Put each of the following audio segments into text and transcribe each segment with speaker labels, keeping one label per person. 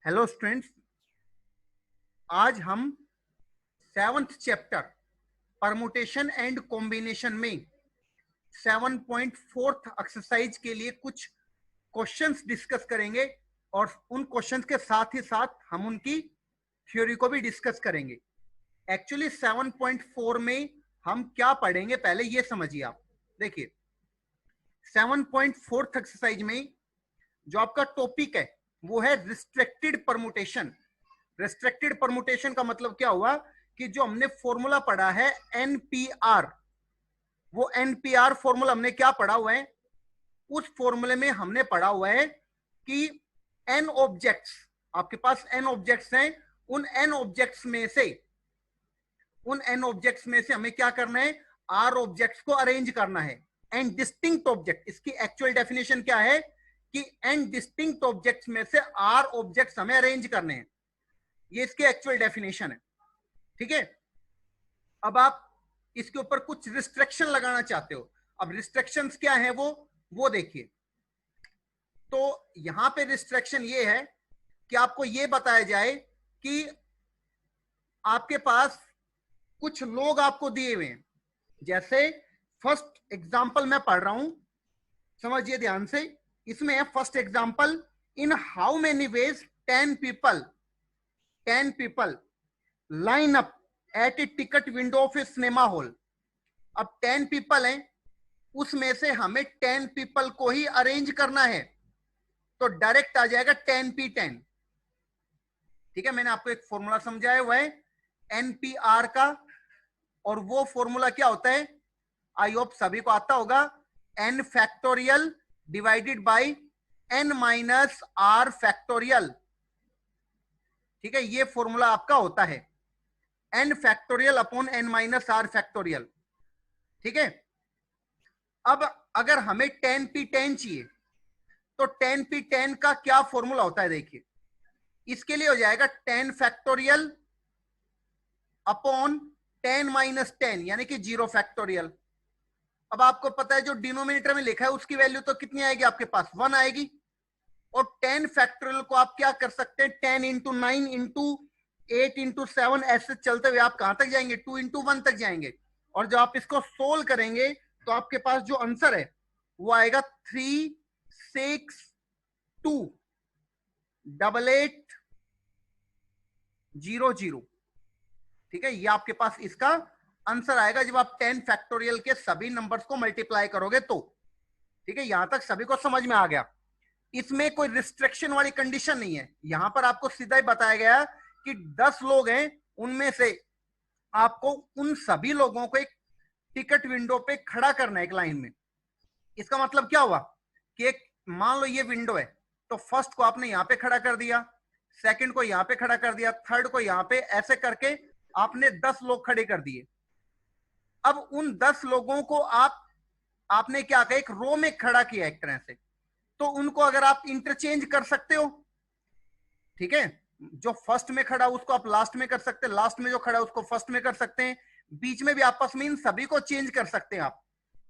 Speaker 1: Hello students, आज हम 7th chapter permutation and combination में 7.4 एक्सरसाइज के लिए कुछ क्वेश्चंस डिस्कस करेंगे और उन क्वेश्चंस के साथ ही साथ हम उनकी थ्योरी को भी डिस्कस करेंगे। एक्चुअली 7.4 में हम क्या पढ़ेंगे पहले ये समझिए आप। देखिए 7.4 एक्सरसाइज में जो आपका टॉपिक है वो है रिस्ट्रिक्टेड परमुटेशन। रिस्ट्रिक्टेड परमुटेशन का मतलब क्या हुआ कि जो हमने फॉर्मूला पढ़ा है एनपीआर, वो एनपीआर फॉर्मूला हमने क्या पढ़ा हुआ है, उस फॉर्मूले में हमने पढ़ा हुआ है कि एन ऑब्जेक्ट्स, आपके पास एन ऑब्जेक्ट्स हैं, उन एन ऑब्जेक्ट्स में से हमें क्या करना है, आर ऑब्जेक्ट्स को अरेंज करना है। एंड डिस्टिंक्ट ऑब्जेक्ट, इसकी एक्चुअल डेफिनेशन क्या है कि एन डिस्टिंक्ट ऑब्जेक्ट्स में से आर ऑब्जेक्ट्स हमें अरेंज करने हैं। ये इसकी एक्चुअल डेफिनेशन है, ठीक है। अब आप इसके ऊपर कुछ रिस्ट्रिक्शन लगाना चाहते हो। अब रिस्ट्रिक्शंस क्या है वो देखिए। तो यहां पे रिस्ट्रिक्शन ये है कि आपको ये बताया जाए कि आपके पास कुछ लोग आपको दिए हुए हैं। जैसे फर्स्ट एग्जांपल मैं पढ़ रहा हूं, समझिए ध्यान से। इसमें है first example, in how many veg 10 people line up at a ticket window of a cinema hall। अब 10 people हैं, उसमें से हमें 10 people को ही अरेंज करना है, तो डायरेक्ट आ जाएगा 10p10। ठीक है, मैंने आपको एक फॉर्मूला समझाया हुआ है एनपीआर का, और वो फॉर्मूला क्या होता है, आई होप सभी को आता होगा, n factorial divided by n minus R factorial. ठीक है, ये फॉर्मूला आपका होता है n factorial upon n minus R factorial. ठीक है, अब अगर हमें 10p10 चाहिए तो 10p10 का क्या फॉर्मूला होता है, देखिए इसके लिए हो जाएगा 10 फैक्टोरियल अपॉन 10 माइनस 10 यानी कि 0 फैक्टोरियल। अब आपको पता है जो डिनोमिनेटर में लिखा है उसकी वैल्यू तो कितनी आएगी, आपके पास 1 आएगी। और 10 फैक्टोरियल को आप क्या कर सकते हैं, 10 इंटू 9 इंटू 8 इंटू 7 ऐसे चलते हुए आप कहां तक जाएंगे, 2 इंटू 1 तक जाएंगे। और जब आप इसको सोल्व करेंगे तो आपके पास जो आंसर है वो आएगा 362880। ठीक है, ये आपके पास इसका आंसर आएगा जब आप 10 फैक्टोरियल के सभी नंबर्स को मल्टीप्लाई करोगे तो। ठीक है, यहां तक सभी को समझ में आ गया। इसमें कोई रिस्ट्रिक्शन वाली कंडीशन नहीं है, यहां पर आपको सीधा ही बताया गया कि 10 लोग हैं, उनमें से आपको उन सभी लोगों को एक टिकट विंडो पे खड़ा करना है एक लाइन में। इसका मतलब क्या हुआ कि एक मान लो ये विंडो है, तो फर्स्ट को आपने यहां पे खड़ा कर दिया, सेकंड को यहां पे खड़ा कर दिया, थर्ड को यहां पे, ऐसे करके आपने 10 लोग खड़े कर दिए। अब उन 10 लोगों को आपने क्या किया, एक रो में खड़ा किया एक तरह से, तो उनको अगर आप इंटरचेंज कर सकते हो। ठीक है, जो फर्स्ट में खड़ा उसको आप लास्ट में कर सकते हैं, लास्ट में जो खड़ा उसको फर्स्ट में कर सकते हैं, बीच में भी आपस में इन सभी को चेंज कर सकते हैं आप।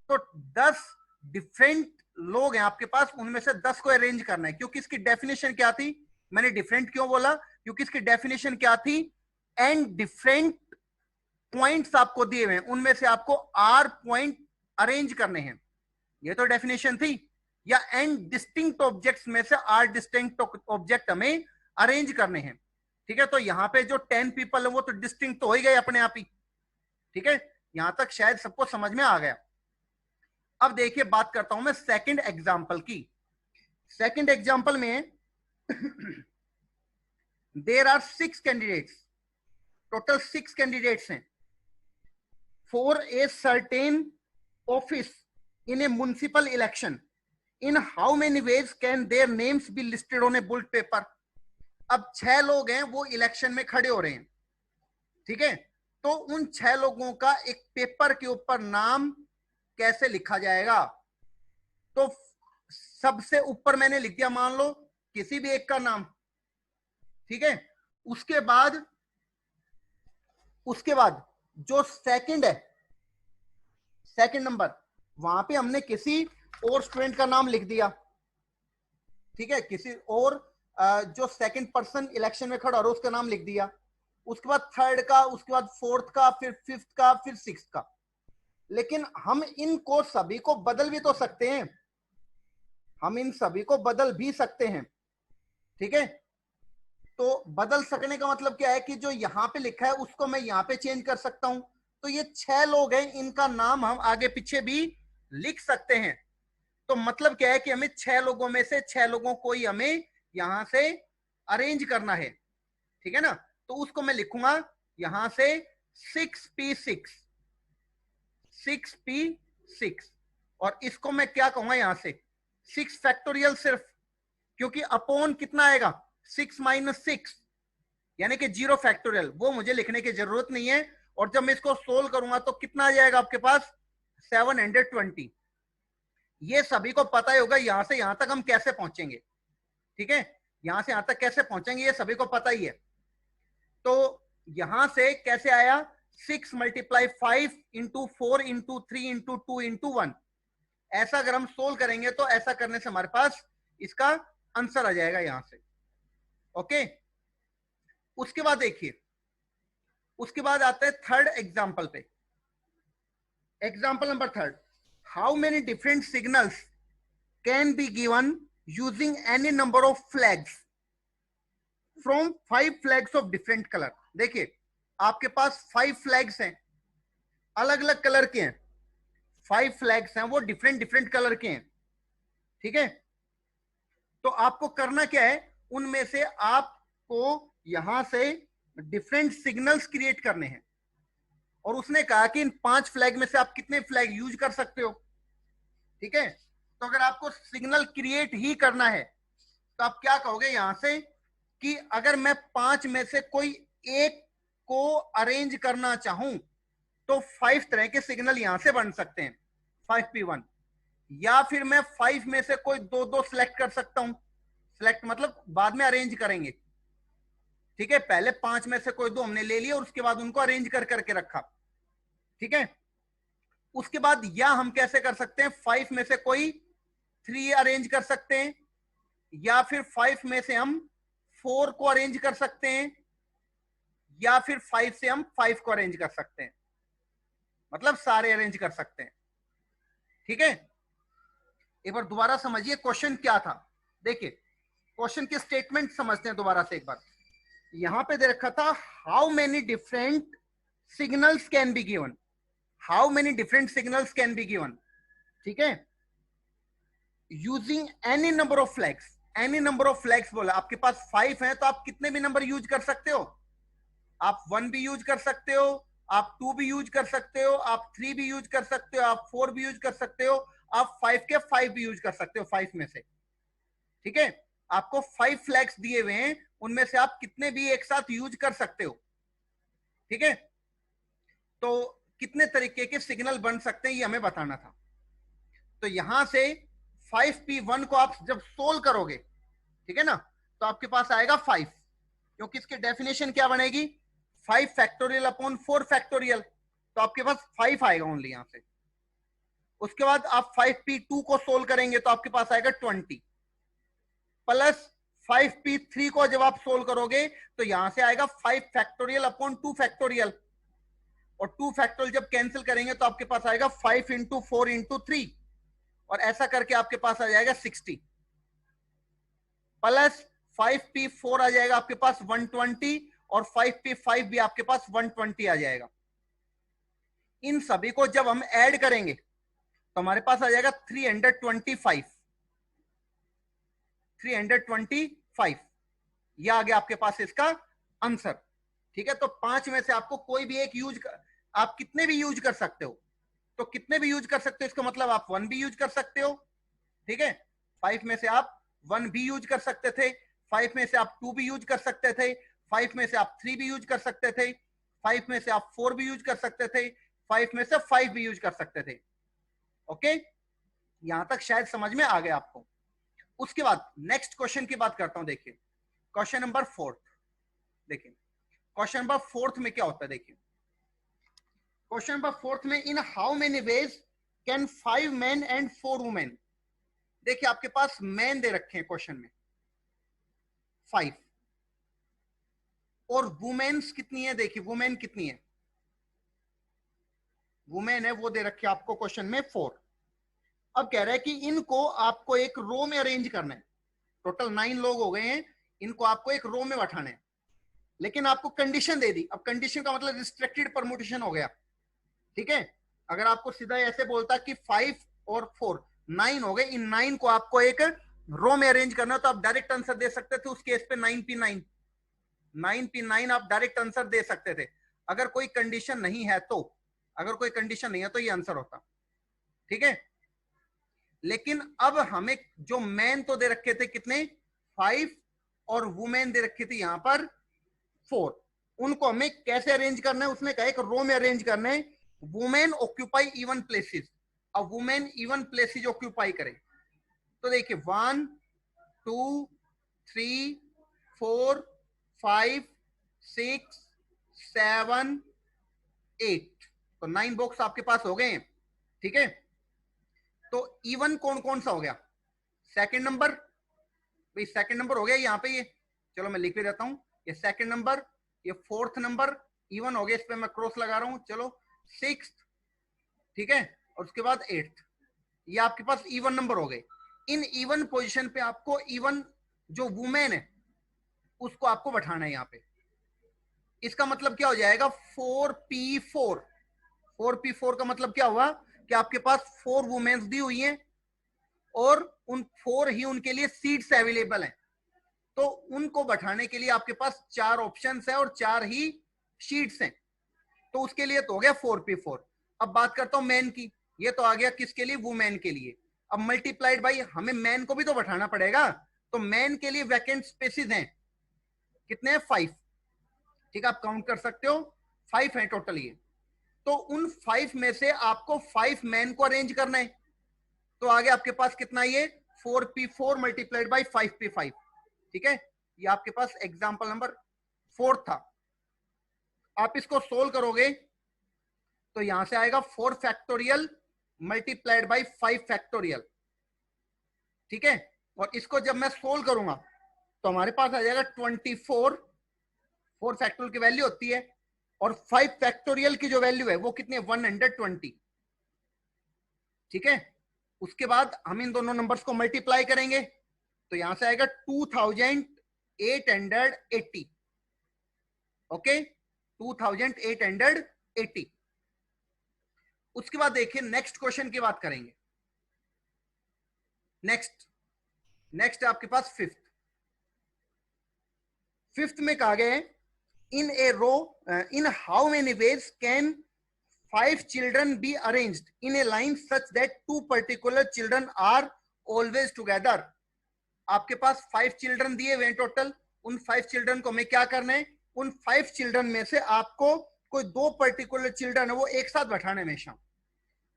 Speaker 1: तो 10 डिफरेंट लोग हैं आपके पास, उनमें से 10 को अरेंज करना है। क्योंकि इसकी डेफिनेशन क्या थी, मैंने डिफरेंट क्यों बोला, क्योंकि इसकी डेफिनेशन क्या थी, एंड डिफरेंट पॉइंट्स आपको दिए हुए हैं, उनमें से आपको आर पॉइंट अरेंज करने हैं, ये तो डेफिनेशन थी। या एन डिस्टिंक्ट ऑब्जेक्ट्स में से आर डिस्टिंक्ट ऑब्जेक्ट हमें अरेंज करने हैं। ठीक है, तो यहां पे जो 10 पीपल है वो तो डिस्टिंक्ट तो हो ही गए अपने आप ही। ठीक है, यहां तक शायद सबको समझ में आ गया। अब देखिए बात करता हूं मैं सेकंड एग्जांपल की। सेकंड एग्जांपल में there are 6 candidates, total 6 candidates हैं for a certain office in a municipal election. In how many ways can their names be listed on a ballot paper. अब 6 लोग हैं, वो इलेक्शन में खड़े हो रहे हैं। ठीक है, तो उन 6 लोगों का एक पेपर के ऊपर नाम कैसे लिखा जाएगा। तो सबसे ऊपर मैंने लिख दिया, मान लो किसी भी एक का नाम। ठीक है, उसके बाद जो सेकंड है, सेकंड नंबर, वहां पे हमने किसी और स्टूडेंट का नाम लिख दिया। ठीक है, किसी और जो सेकंड पर्सन इलेक्शन में खड़ा हो उसका नाम लिख दिया, उसके बाद थर्ड का, उसके बाद फोर्थ का, फिर फिफ्थ का, फिर सिक्स्थ का। लेकिन हम इनको सभी को बदल भी तो सकते हैं, हम इन सभी को बदल भी सकते हैं, ठीक है। तो बदल सकने का मतलब क्या है कि जो यहां पे लिखा है उसको मैं यहां पे चेंज कर सकता हूं। तो ये 6 लोग हैं, इनका नाम हम आगे पीछे भी लिख सकते हैं। तो मतलब क्या है कि हमें 6 लोगों में से 6 लोगों को ही हमें यहां से अरेंज करना है, ठीक है ना। तो उसको मैं लिखूंगा यहां से 6p6, 6p6, और इसको मैं क्या कहूंगा यहां से 6 फैक्टोरियल सिर्फ, क्योंकि अपॉन कितना आएगा 6 माइनस 6 यानी कि 0 फैक्टोरियल, वो मुझे लिखने की जरूरत नहीं है। और जब मैं इसको सोल्व करूंगा तो कितना आ जाएगा आपके पास 720। ये सभी को पता ही होगा यहां से यहां तक हम कैसे पहुंचेंगे, ठीक है, यहां से यहां तक कैसे पहुंचेंगे ये सभी को पता ही है। तो यहां से कैसे आया 6 multiply 5 into 4 into 3 into 2 into 1। ऐसा अगर हम सोल्व करेंगे तो ऐसा करने से हमारे पास इसका आंसर आ जाएगा यहां से, ओके। उसके बाद देखिए, उसके बाद आते हैं थर्ड एग्जाम्पल पे। Example number third, how many different signals can be given using any number of flags from 5 flags of different colour. देखिए आपके पास 5 फ्लैग्स हैं, अलग अलग कलर के हैं, 5 फ्लैग्स हैं, वो डिफरेंट डिफरेंट कलर के हैं, ठीक है। तो आपको करना क्या है, उनमें से आपको यहां से डिफरेंट सिग्नल्स क्रिएट करने हैं। और उसने कहा कि इन 5 फ्लैग में से आप कितने फ्लैग यूज कर सकते हो, ठीक है। तो अगर आपको सिग्नल क्रिएट ही करना है तो आप क्या कहोगे यहां से कि अगर मैं 5 में से कोई एक को अरेंज करना चाहूं तो 5 तरह के सिग्नल यहां से बन सकते हैं 5p1। या फिर मैं 5 में से कोई दो दो सिलेक्ट कर सकता हूं, सिलेक्ट मतलब बाद में अरेंज करेंगे, ठीक है। पहले 5 में से कोई दो हमने ले लिया और उसके बाद उनको अरेंज कर करके रखा, ठीक है। उसके बाद या हम कैसे कर सकते हैं 5 में से कोई 3 अरेंज कर सकते हैं, या फिर 5 में से हम 4 को अरेंज कर सकते हैं, या फिर 5 से हम 5 को अरेंज कर सकते हैं, मतलब सारे अरेंज कर सकते हैं, ठीक है। एक बार दोबारा समझिए क्वेश्चन क्या था। देखिए क्वेश्चन के स्टेटमेंट समझते हैं दोबारा से एक बार। यहां पे दे रखा था how many different signals can be given, how many different signals can be given, ठीक है, using any number of flags. Any number of flags बोला, आपके पास 5 है तो आप कितने भी नंबर यूज कर सकते हो, आप 1 भी यूज कर सकते हो, आप 2 भी यूज कर सकते हो, आप 3 भी यूज कर सकते हो, आप 4 भी यूज कर सकते हो, आप 5 के 5 भी यूज कर सकते हो 5 में से, ठीक है। आपको 5 फ्लैग्स दिए हुए हैं, उनमें से आप कितने भी एक साथ यूज कर सकते हो, ठीक है। तो कितने तरीके के सिग्नल बन सकते हैं ये हमें बताना था। तो यहां से 5p1 को आप जब सोल्व करोगे, ठीक है ना, तो आपके पास आएगा 5, क्योंकि इसकी डेफिनेशन क्या बनेगी 5 फैक्टोरियल अपॉन 4 फैक्टोरियल, तो आपके पास 5 आएगा ओनली यहां से। उसके बाद आप 5p2 को सोल्व करेंगे तो आपके पास आएगा 20, प्लस 5p3 को जब आप सोल्व करोगे तो यहां से आएगा 5 फैक्टोरियल अपॉन 2 फैक्टोरियल, और 2 फैक्टोरियल जब कैंसिल करेंगे तो आपके पास आएगा 5 इंटू 4 इंटू 3, और ऐसा करके आपके पास आ जाएगा 60, प्लस 5p4 आ जाएगा आपके पास 120, और 5p5 भी आपके पास 120 आ जाएगा। इन सभी को जब हम ऐड करेंगे तो हमारे पास आ जाएगा 325, 325, यह आ गया आपके पास इसका आंसर, ठीक है। तो 5 में से आपको कोई भी एक यूज आप कितने भी यूज कर सकते हो, तो कितने भी यूज कर सकते हो इसका मतलब आप 1 भी यूज कर सकते हो, ठीक है। 5 में से आप 1 भी यूज कर सकते थे, 5 में से आप 2 भी यूज कर सकते थे, 5 में से आप 3 भी यूज कर सकते थे, 5 में से आप 4 भी यूज कर सकते थे, 5 में से 5 भी यूज कर सकते थे, ओके। यहां तक शायद समझ में आ गया आपको। उसके बाद नेक्स्ट क्वेश्चन की बात करता हूं। देखिए क्वेश्चन नंबर 4, देखिए क्वेश्चन नंबर 4 में क्या होता है। देखिए क्वेश्चन नंबर 4 में इन how many ways can 5 men and 4 women। देखिए आपके पास मैन दे रखे हैं क्वेश्चन में, 5। और वुमेन्स कितनी है, देखिए वुमेन कितनी है, वुमेन है वो दे रखी है आपको क्वेश्चन में 4। अब कह रहा है कि इनको आपको एक रो में अरेंज करना है, टोटल 9 लोग हो गए हैं, इनको आपको एक रो में बैठाना है, लेकिन आपको कंडीशन दे दी। अब कंडीशन का मतलब रिस्ट्रिक्टेड परमुटेशन हो गया, ठीक है। अगर आपको सीधा ऐसे बोलता कि 5 और 4 9 हो गए, इन 9 को आपको एक रो में अरेंज करना, तो आप डायरेक्ट आंसर दे सकते थे उस केस पे 9p9, 9p9 आप डायरेक्ट आंसर दे सकते थे। अगर कोई कंडीशन नहीं है तो, अगर कोई कंडीशन नहीं है तो ये आंसर होता, ठीक है। लेकिन अब हमें जो मैन तो दे रखे थे कितने 5, और वुमेन दे रखी थी यहां पर 4, उनको हमें कैसे अरेंज करना है, उसने कहा एक रो में अरेंज करना है। Women occupy even places. अब वुमेन इवन प्लेसेस ऑक्यूपाई करे, तो देखिए 1 2 3 4 5 6 7 8, तो 9 बॉक्स आपके पास हो गए हैं, ठीक है। तो इवन कौन कौन सा हो गया, सेकंड नंबर, भाई सेकंड नंबर हो गया यहाँ पे, ये चलो मैं लिख भी देता हूं, ये सेकंड नंबर, ये फोर्थ नंबर इवन हो गया, इस पे मैं क्रॉस लगा रहा हूं, चलो 6th, ठीक है, और उसके बाद 8th, ये आपके पास इवन नंबर हो गए। इन इवन पोजीशन पे आपको इवन जो वुमेन है उसको आपको बैठाना है यहाँ पे। इसका मतलब क्या हो जाएगा 4p4, 4p4 का मतलब क्या हुआ कि आपके पास 4 वुमेन्स दी हुई हैं और उन 4 ही उनके लिए सीट्स अवेलेबल हैं, तो उनको बैठाने के लिए आपके पास 4 ऑप्शंस है और 4 ही शीट्स हैं, तो उसके लिए तो हो गया 4p4। अब बात करता हूं मैन की, ये तो आ गया किसके लिए, वुमेन के लिए। अब मल्टीप्लाइड बाई हमें मैन को भी तो बैठाना पड़ेगा, तो मैन के लिए वैकेंट स्पेसिस हैं कितने हैं 5, ठीक है, आप काउंट कर सकते हो 5 है टोटल ये। तो उन 5 में से आपको 5 मैन को अरेंज करना है, तो आगे आपके पास कितना, ये 4p4 मल्टीप्लाइड बाई 5p5, ठीक है। ये आपके पास एग्जाम्पल नंबर 4 था। आप इसको सोल्व करोगे तो यहां से आएगा 4 फैक्टोरियल मल्टीप्लाइड बाई 5 फैक्टोरियल, ठीक है। और इसको जब मैं सोल्व करूंगा तो हमारे पास आ जाएगा 24, 4 फैक्टोरियल की वैल्यू होती है, और 5 फैक्टोरियल की जो वैल्यू है वो कितनी है 120, ठीक है। उसके बाद हम इन दोनों नंबर्स को मल्टीप्लाई करेंगे, तो यहां से आएगा 2880, ओके 2880। उसके बाद देखिए नेक्स्ट क्वेश्चन की बात करेंगे। नेक्स्ट आपके पास फिफ्थ में कहा गया है in a row in how many ways can 5 children be arranged in a line such that 2 particular children are always together। आपके पास 5 चिल्ड्रन दिए हुए टोटल, उन 5 चिल्ड्रन को हमें क्या करना है, उन 5 चिल्ड्रन में से आपको कोई 2 पर्टिकुलर चिल्ड्रन है वो एक साथ बैठाने हमेशा।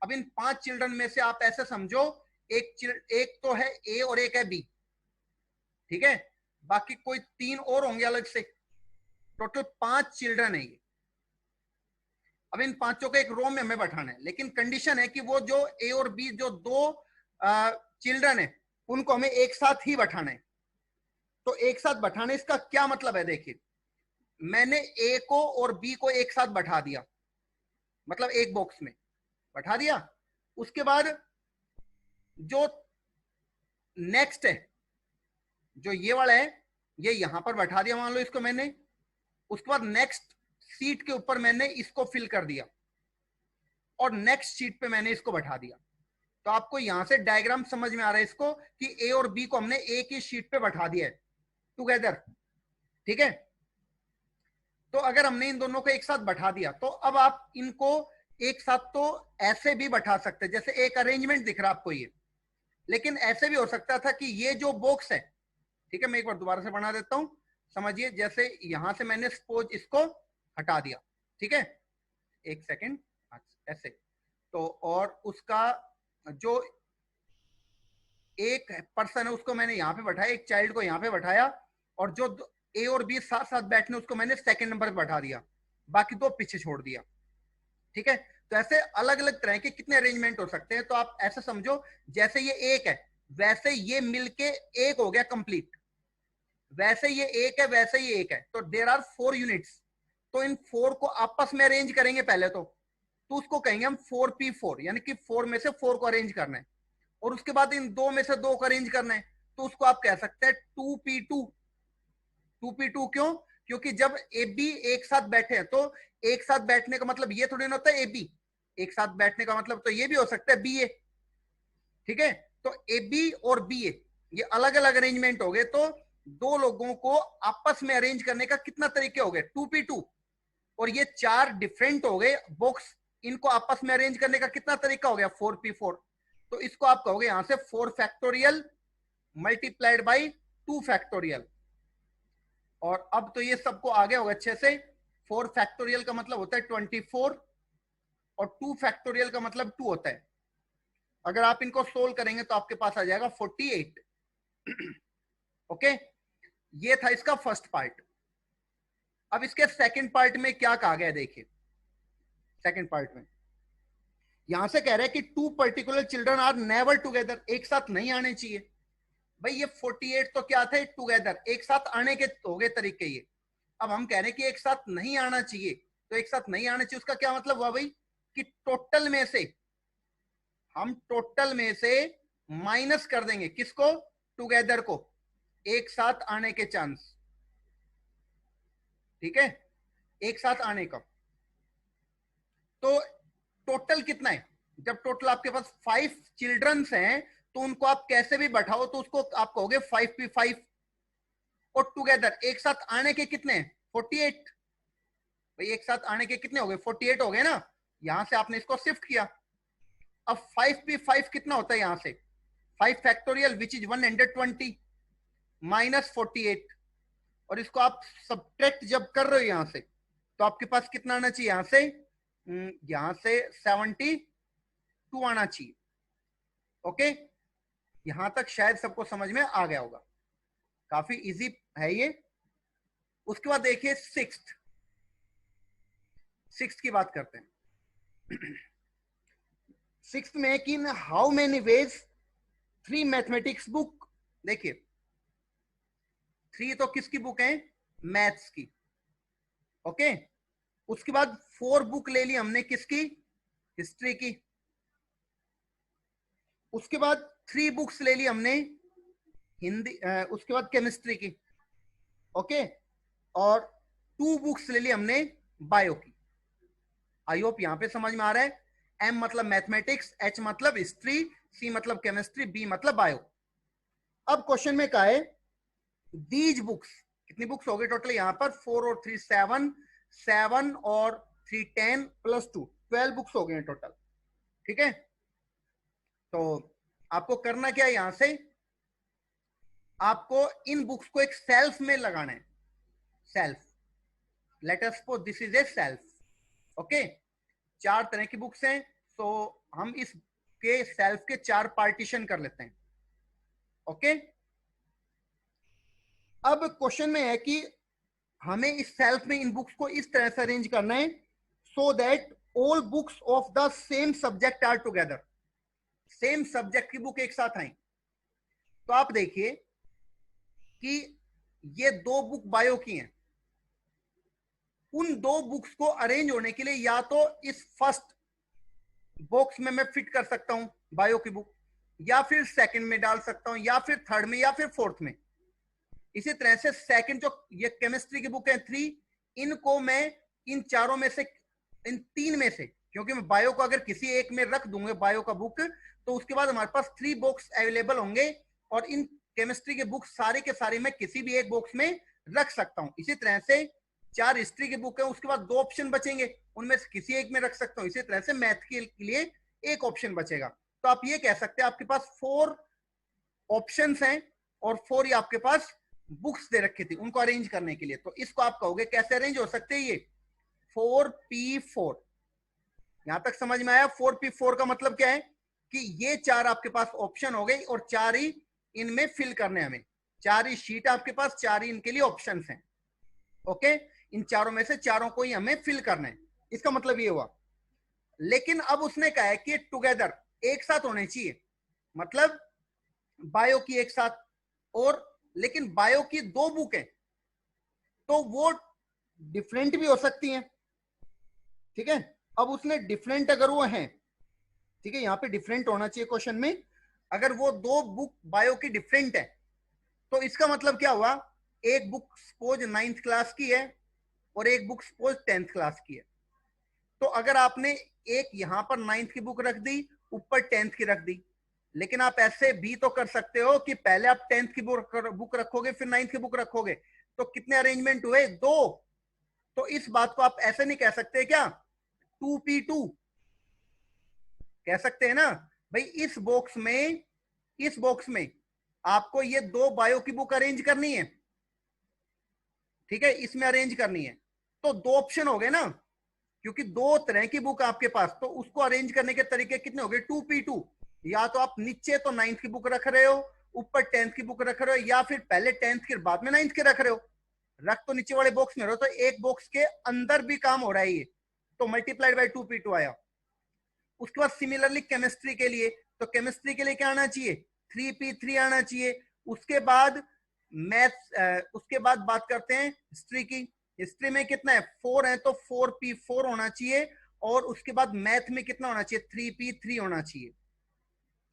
Speaker 1: अब इन 5 चिल्ड्रन में से आप ऐसे समझो एक तो है ए और एक है बी, ठीक है, बाकी कोई 3 और होंगे अलग से, टोटल 5 चिल्ड्रन है ये। अब इन 5 को एक रो में हमें बैठाना है, लेकिन कंडीशन है कि वो जो ए और बी जो 2 चिल्ड्रन है उनको हमें एक साथ ही बैठाना है। तो एक साथ बैठाने इसका क्या मतलब है, देखिए मैंने ए को और बी को एक साथ बैठा दिया, मतलब एक बॉक्स में बैठा दिया। उसके बाद जो नेक्स्ट है जो ये वाला है ये यहां पर बैठा दिया, मान लो इसको मैंने। उसके बाद नेक्स्ट सीट के ऊपर मैंने इसको फिल कर दिया और नेक्स्ट सीट पे मैंने इसको बैठा दिया। तो आपको यहां से डायग्राम समझ में आ रहा है इसको कि ए और बी को हमने एक ही शीट पे बैठा दिया है टुगेदर, ठीक है। तो अगर हमने इन दोनों को एक साथ बैठा दिया तो अब आप इनको एक साथ तो ऐसे भी बैठा सकते हैं, जैसे एक अरेंजमेंट दिख रहा है आपको ये, लेकिन ऐसे भी हो सकता था कि ये जो बॉक्स है, ठीक है, मैं एक बार दोबारा से बना देता हूं, समझिए। जैसे यहां से मैंने सपोज इसको हटा दिया, ठीक है, एक सेकेंड, ऐसे तो, और उसका जो एक पर्सन है उसको मैंने यहां पे बैठाया, एक चाइल्ड को यहां पे बैठाया, और जो ए और बी साथ साथ बैठने उसको मैंने सेकंड नंबर पे बैठा दिया, बाकी 2 पीछे छोड़ दिया, ठीक है। तो ऐसे अलग अलग तरह के कितने अरेंजमेंट हो सकते हैं। तो आप ऐसे समझो जैसे ये एक है वैसे ये मिलके एक हो गया कंप्लीट, वैसे ये एक है, वैसे ये एक है, तो देयर आर 4 यूनिट्स। तो इन 4 को आपस में अरेंज करेंगे पहले तो उसको कहेंगे हम 4p4, यानी कि 4 में से 4 को अरेंज करना है, और उसके बाद इन 2 में से 2 को अरेंज करना है, तो उसको आप कह सकते हैं 2p2। 2p2 क्यों? क्योंकि जब ए बी एक साथ बैठे हैं, तो एक साथ बैठने का मतलब ये थोड़ी ना होता है ए बी, एक साथ बैठने का मतलब तो ये भी हो सकता है बी ए। ठीक है, तो ए बी और बी ए ये अलग अलग अरेंजमेंट हो गए, तो दो लोगों को आपस में अरेंज करने का कितना तरीके हो गए? 2p2। और ये 4 डिफरेंट हो गए बॉक्स, इनको आपस में अरेंज करने का कितना तरीका हो गया? 4p4। तो इसको आप कहोगे यहां से 4 फैक्टोरियल मल्टीप्लाइड बाई 2 फैक्टोरियल। और अब तो ये सबको आगे होगा अच्छे से। 4 फैक्टोरियल का मतलब होता है 24 और 2 फैक्टोरियल का मतलब 2 होता है। अगर आप इनको सोल्व करेंगे तो आपके पास आ जाएगा 48। ओके, ये था इसका फर्स्ट पार्ट। अब इसके सेकंड पार्ट में क्या कहा गया देखिए। सेकंड पार्ट में यहां से कह रहे हैं कि 2 particular children are never together, एक साथ नहीं आने चाहिए। भाई ये 48 तो क्या थे? टुगेदर, एक साथ आने के हो गए तरीके ये। अब हम कह रहे हैं कि एक साथ नहीं आना चाहिए, तो एक साथ नहीं आना चाहिए उसका क्या मतलब हुआ भाई? कि टोटल में से हम टोटल में से माइनस कर देंगे किसको? टुगेदर को, एक साथ आने के चांस। ठीक है, एक साथ आने का। तो टोटल कितना है? जब टोटल आपके पास 5 चिल्ड्रंस हैं, तो उनको आप कैसे भी बैठाओ तो उसको आप कहोगे 5p5। और टुगेदर एक साथ आने के कितने हैं? 48। भाई एक साथ आने के कितने हो गए? 48 हो गए ना। यहां से आपने इसको शिफ्ट किया। अब 5p5 कितना होता है? यहां से 5 फैक्टोरियल विच इज 120 माइनस 48। और इसको आप सब्ट्रैक्ट जब कर रहे हो यहां से, तो आपके पास कितना आना चाहिए? यहां से 72 आना चाहिए। ओके, यहां तक शायद सबको समझ में आ गया होगा, काफी इजी है ये। उसके बाद देखिए सिक्स्थ की बात करते हैं। सिक्स्थ में कि इन how many veg 3 mathematics book. देखिए 3 तो किसकी बुक है? मैथ्स की। ओके, उसके बाद 4 बुक ले ली हमने किसकी? हिस्ट्री की। उसके बाद 3 बुक्स ले ली हमने हिंदी, उसके बाद केमिस्ट्री की। ओके, और 2 बुक्स ले ली हमने बायो की। आई होप यहां पे समझ में आ रहा है। एम मतलब मैथमेटिक्स, एच मतलब हिस्ट्री, सी मतलब केमिस्ट्री, बी मतलब बायो। अब क्वेश्चन में कहा है दीज बुक्स, कितनी बुक्स हो गई टोटल? यहां पर 4 और 3 7, 7 और 3 10 प्लस 2 12 बुक्स हो गए टोटल। ठीक है, तो आपको करना क्या है? यहां से आपको इन बुक्स को एक सेल्फ में लगाना है। Self, let us suppose this is a self. Okay, 4 तरह की बुक्स हैं, तो हम इस के सेल्फ के 4 पार्टीशन कर लेते हैं। ओके, अब क्वेश्चन में है कि हमें इस सेल्फ में इन बुक्स को इस तरह से अरेंज करना है so that all books of the same subject are together. Same subject की बुक एक साथ आए। तो आप देखिए कि ये 2 बुक बायो की हैं। उन 2 बुक्स को अरेंज होने के लिए या तो इस फर्स्ट बॉक्स में मैं फिट कर सकता हूं बायो की बुक, या फिर सेकंड में डाल सकता हूं, या फिर थर्ड में, या फिर फोर्थ में। इसी तरह से सेकंड जो ये केमिस्ट्री की बुक है 3, इनको मैं इन चारों में से, इन 3 में से, क्योंकि मैं बायो को अगर किसी एक में रख दूंगा बायो का बुक, तो उसके बाद हमारे पास 3 बॉक्स अवेलेबल होंगे, और इन केमिस्ट्री के बुक सारे के सारे मैं किसी भी एक बॉक्स में रख सकता हूं। इसी तरह से 4 हिस्ट्री की बुक है, उसके बाद 2 ऑप्शन बचेंगे, उनमें से किसी एक में रख सकता हूं। इसी तरह से मैथ के लिए एक ऑप्शन बचेगा। तो आप ये कह सकते हैं आपके पास 4 ऑप्शंस हैं, और 4 ही आपके पास बुक्स दे रखी थी उनको अरेंज करने के लिए। तो इसको आप कहोगे कैसे अरेंज हो सकते हैं? ये 4p4। यहां तक समझ में आया? 4p4 का मतलब क्या है कि ये 4 आपके पास ऑप्शन हो गई, और 4 ही इनमें फिल करने हमें। 4 ही शीट आपके पास, 4 ही इनके लिए ऑप्शंस हैं। ओके, इन चारों में से चारों को ही हमें फिल करना है, इसका मतलब ये हुआ। लेकिन अब उसने कहा है कि टुगेदर एक साथ होने चाहिए, मतलब बायो की एक साथ और लेकिन बायो की 2 बुक है तो वो डिफरेंट भी हो सकती हैं। ठीक है, अब उसने डिफरेंट अगर वो है, ठीक है, यहाँ पे डिफरेंट होना चाहिए क्वेश्चन में। अगर वो 2 बुक बायो की डिफरेंट है तो इसका मतलब क्या हुआ, एक बुक सपोज 9th क्लास की है और एक बुक सपोज 10th क्लास की है। तो अगर आपने एक यहां पर 9th की बुक रख दी, ऊपर 10th की रख दी, लेकिन आप ऐसे भी तो कर सकते हो कि पहले आप 10th की बुक रखोगे फिर 9th की बुक रखोगे, तो कितने अरेंजमेंट हुए, 2। तो इस बात को आप ऐसे नहीं कह सकते क्या, 2p2 कह सकते हैं ना भाई। इस बॉक्स में आपको ये 2 बायो की बुक अरेंज करनी है, ठीक है, इसमें अरेंज करनी है। तो 2 ऑप्शन हो गए ना, क्योंकि 2 तरह की बुक आपके पास, तो उसको अरेंज करने के तरीके कितने हो गए, 2p2। या तो आप नीचे तो 9th की बुक रख रहे हो, ऊपर 10th की बुक रख रहे हो, या फिर पहले 10th के बाद में 9th के रख रहे हो। रख तो नीचे वाले बॉक्स में रहो, तो एक बॉक्स के अंदर भी काम हो रहा है ये, तो मल्टीप्लाइड बाय 2p2 आया। उसके बाद सिमिलरली केमिस्ट्री के लिए, तो केमिस्ट्री के लिए क्या आना चाहिए, 3p3 आना चाहिए। उसके बाद उसके बाद बात करते हैं हिस्ट्री की। हिस्ट्री में कितना है, 4 है, तो 4p4 होना चाहिए। और उसके बाद मैथ में कितना होना चाहिए, 3p3 होना चाहिए।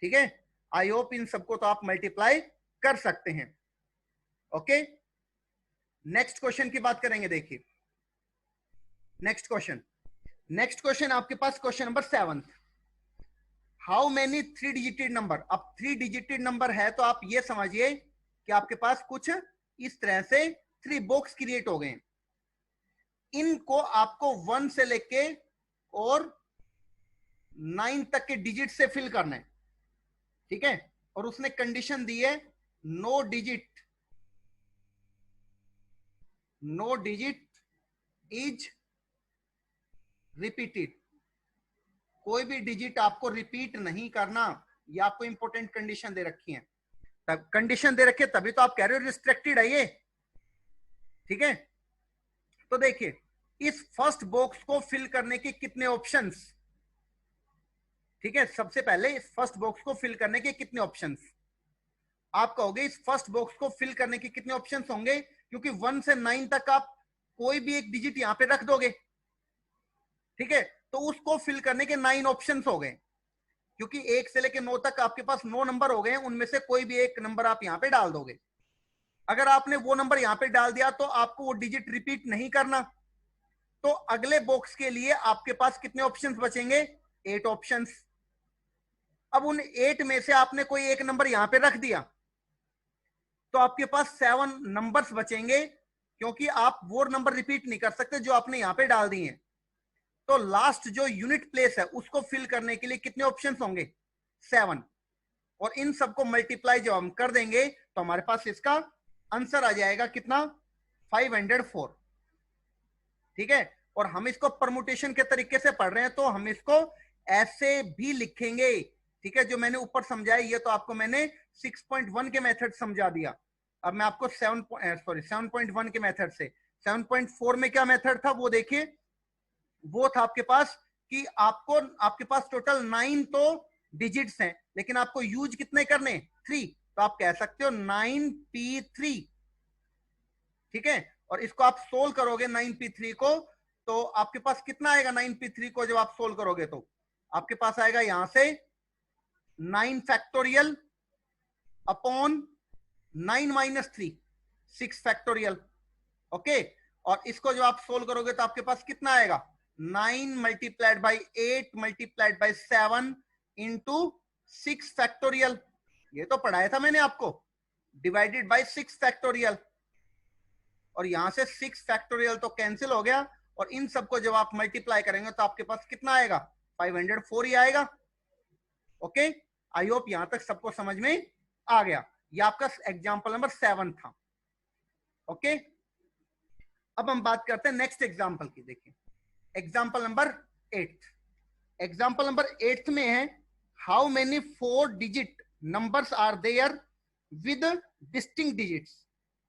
Speaker 1: ठीक है, आई होप इन सबको तो आप मल्टीप्लाई कर सकते हैं। ओके, नेक्स्ट क्वेश्चन की बात करेंगे। देखिए नेक्स्ट क्वेश्चन आपके पास question number 7। How many 3 digited number. अब 3 डिजिटेड नंबर है तो आप ये समझिए कि आपके पास कुछ इस तरह से 3 बॉक्स क्रिएट हो गए। इनको आपको 1 से लेके और 9 तक के डिजिट से फिल करना है। ठीक है, और उसने कंडीशन दी है नो डिजिट इज रिपीटेड। कोई भी डिजिट आपको रिपीट नहीं करना, ये आपको इंपॉर्टेंट कंडीशन दे रखी है। तब कंडीशन दे रखी है तभी तो आप कह रहे हो रिस्ट्रिक्टेड है ये। ठीक है, तो देखिए इस फर्स्ट बॉक्स को फिल करने के कितने ऑप्शंस। ठीक है, सबसे पहले इस फर्स्ट बॉक्स को फिल करने के कितने ऑप्शंस। आप कहोगे इस फर्स्ट बॉक्स को फिल करने के कितने ऑप्शंस होंगे, क्योंकि 1 से 9 तक आप कोई भी एक डिजिट यहां पे रख दोगे। ठीक है, तो उसको फिल करने के 9 ऑप्शंस हो गए, क्योंकि 1 से लेकर 9 तक आपके पास 9 नंबर हो गए, उनमें से कोई भी एक नंबर आप यहां पे डाल दोगे। अगर आपने वो नंबर यहां पे डाल दिया तो आपको वो डिजिट रिपीट नहीं करना। तो अगले बॉक्स के लिए आपके पास कितने ऑप्शंस बचेंगे, 8 ऑप्शंस। अब उन 8 में से आपने कोई एक नंबर यहां पे रख दिया तो आपके पास 7 नंबर्स बचेंगे, क्योंकि आप वो नंबर रिपीट नहीं कर सकते जो आपने यहां पे डाल दिए। तो लास्ट जो यूनिट प्लेस है उसको फिल करने के लिए कितने ऑप्शंस होंगे, 7। और इन सबको मल्टीप्लाई जब हम कर देंगे तो हमारे पास इसका आंसर आ जाएगा कितना, 504। ठीक है, और हम इसको परमुटेशन के तरीके से पढ़ रहे हैं तो हम इसको ऐसे भी लिखेंगे। ठीक है, जो मैंने ऊपर समझाया ये तो आपको मैंने 6.1 के मेथड समझा दिया। अब मैं आपको 7.1 के मेथड से 7.4 में क्या मेथड था वो देखिए। वो था आपके पास कि आपके पास टोटल 9 तो डिजिट्स हैं, लेकिन आपको यूज कितने करने, 3। तो आप कह सकते हो 9p3। ठीक है, और इसको आप सोल्व करोगे 9p3 को, तो आपके पास कितना आएगा 9p3 को जब आप सोल्व करोगे तो आपके पास आएगा यहां से 9 factorial upon 9 minus 3, 6 factorial. Okay, और इसको जब आप सोल्व करोगे तो आपके पास कितना आएगा, 9 multiplied by 8 multiplied by 7 into 6 factorial. ये तो पढ़ाया था मैंने आपको, डिवाइडेड बाई 6 फैक्टोरियल। और यहां से 6 फैक्टोरियल तो कैंसिल हो गया, और इन सबको जब आप मल्टीप्लाई करेंगे तो आपके पास कितना आएगा, 504 ही आएगा। ओके, आई होप यहां तक सबको समझ में आ गया। ये आपका एग्जाम्पल नंबर 7 था। ओके, अब हम बात करते हैं नेक्स्ट एग्जाम्पल की। देखिए एग्जाम्पल नंबर 8। एग्जाम्पल नंबर 8 में है how many 4 digit numbers are there with distinct digits.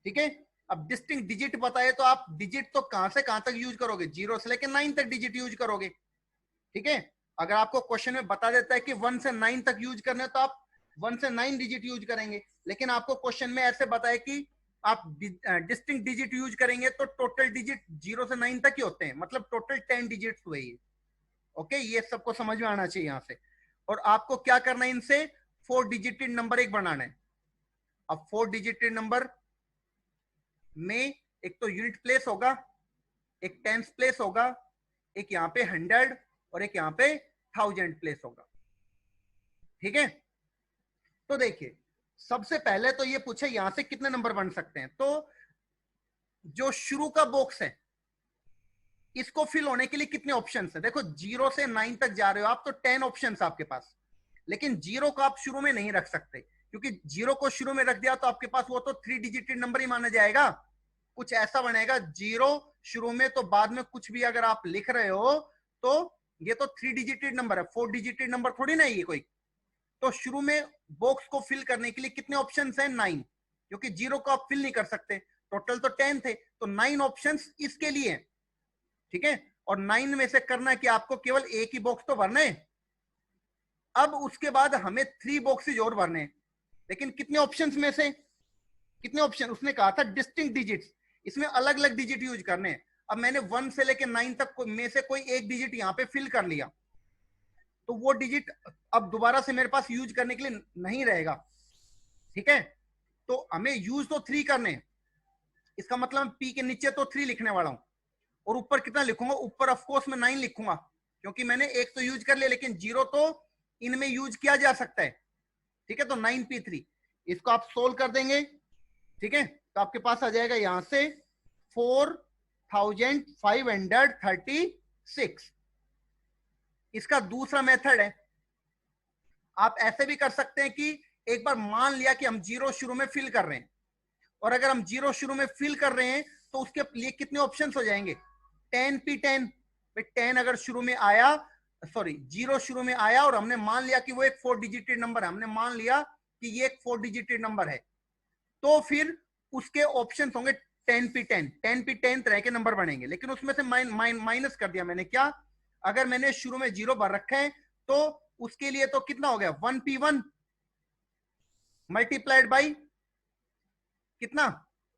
Speaker 1: ठीक है, अब डिस्टिंक्ट डिजिट बताए तो आप डिजिट तो कहां से कहां तक यूज करोगे, 0 से लेकर 9 तक डिजिट यूज करोगे। ठीक है, अगर आपको क्वेश्चन में बता देता है कि 1 से 9 तक यूज करने तो आप 1 से 9 डिजिट यूज करेंगे, लेकिन आपको क्वेश्चन में ऐसे बताए कि आप डिस्टिंक्ट डिजिट यूज करेंगे तो टोटल डिजिट 0 से 9 तक ही होते हैं, मतलब टोटल 10 डिजिट्स हुए ये। ओके, ये सबको समझ में आना चाहिए यहां से। और आपको क्या करना है, इनसे 4 डिजिटेड नंबर एक बनाना है। अब 4 डिजिटेड नंबर में एक तो यूनिट प्लेस होगा, एक टेंस प्लेस होगा, एक यहां पे 100 और एक यहां पे 1000 प्लेस होगा। ठीक है, तो देखिए सबसे पहले तो ये पूछे यहां से कितने नंबर बन सकते हैं। तो जो शुरू का बॉक्स है इसको फिल होने के लिए कितने ऑप्शंस है, देखो 0 से 9 तक जा रहे हो आप तो 10 ऑप्शंस आपके पास, लेकिन 0 को आप शुरू में नहीं रख सकते, क्योंकि 0 को शुरू में रख दिया तो आपके पास वो तो 3 डिजिटेड नंबर ही माना जाएगा। कुछ ऐसा बनेगा 0 शुरू में, तो बाद में कुछ भी अगर आप लिख रहे हो तो ये तो 3 डिजिटेड नंबर है, 4 डिजिटेड नंबर थोड़ी ना ये कोई। तो शुरू में बॉक्स को फिल करने के लिए कितने ऑप्शंस हैं, 9, क्योंकि 0 को आप फिल नहीं कर सकते, टोटल तो 10 थे, तो 9 ऑप्शंस इसके लिए। ठीक है, और 9 में से करना है कि आपको केवल एक ही बॉक्स तो भरना है। अब उसके बाद हमें 3 बॉक्सेज और भरने हैं, लेकिन कितने ऑप्शंस में से, कितने ऑप्शन, उसने कहा था डिस्टिंक्ट डिजिट्स, इसमें अलग अलग डिजिट यूज करने हैं। अब मैंने 1 से लेकर 9 तक में से कोई एक डिजिट यहां पे फिल कर लिया, तो वो डिजिट अब दोबारा से मेरे पास यूज करने के लिए नहीं रहेगा। ठीक है, तो हमें यूज तो 3 करने हैं, इसका मतलब पी के नीचे तो 3 लिखने वाला हूं, और ऊपर कितना लिखूंगा, ऊपर ऑफ कोर्स मैं 9 लिखूंगा, क्योंकि मैंने एक तो यूज कर लिया, लेकिन 0 तो इनमें यूज किया जा सकता है। ठीक है, तो 9p3 इसको आप सोल्व कर देंगे। ठीक है, तो आपके पास आ जाएगा यहां से 4536। इसका दूसरा मेथड है, आप ऐसे भी कर सकते हैं कि एक बार मान लिया कि हम 0 शुरू में फिल कर रहे हैं, और अगर हम 0 शुरू में फिल कर रहे हैं तो उसके लिए कितने ऑप्शंस हो जाएंगे, 10p10। 10 अगर शुरू में आया, सॉरी 0 शुरू में आया और हमने मान लिया कि वो एक 4 डिजिटेड नंबर है, हमने मान लिया कि ये एक 4 डिजिटेड नंबर है, तो फिर उसके ऑप्शंस होंगे 10p10। 10p10 तरह के नंबर बनेंगे, लेकिन उसमें से माइनस कर दिया मैंने। क्या, अगर मैंने शुरू में 0 भर रखा है तो उसके लिए तो कितना हो गया, 1p1 मल्टीप्लाइड बाई कितना,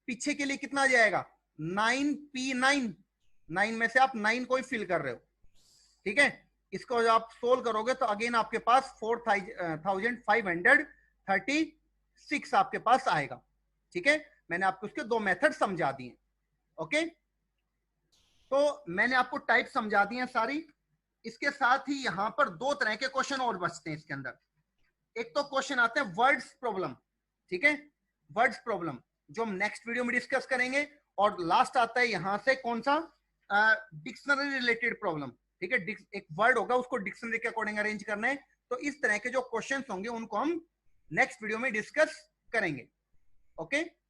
Speaker 1: पीछे के लिए कितना आ जाएगा, 9p9। 9 में से आप 9 को ही फिल कर रहे हो। ठीक है, इसको जब आप सोल्व करोगे तो अगेन आपके पास 4536 आपके पास आएगा। ठीक है, मैंने आपको उसके 2 मेथड समझा दिए। ओके, तो मैंने आपको टाइप समझा दी है सारी। इसके साथ ही यहां पर 2 तरह के क्वेश्चन और बचते हैं इसके अंदर। एक तो क्वेश्चन आते हैं वर्ड्स प्रॉब्लम। ठीक है, वर्ड्स प्रॉब्लम जो हम नेक्स्ट वीडियो में डिस्कस करेंगे, और लास्ट आता है यहां से कौन सा, डिक्शनरी रिलेटेड प्रॉब्लम। ठीक है, एक वर्ड होगा उसको डिक्शनरी के अकॉर्डिंग अरेंज करना है। तो इस तरह के जो क्वेश्चंस होंगे उनको हम नेक्स्ट वीडियो में डिस्कस करेंगे। ओके।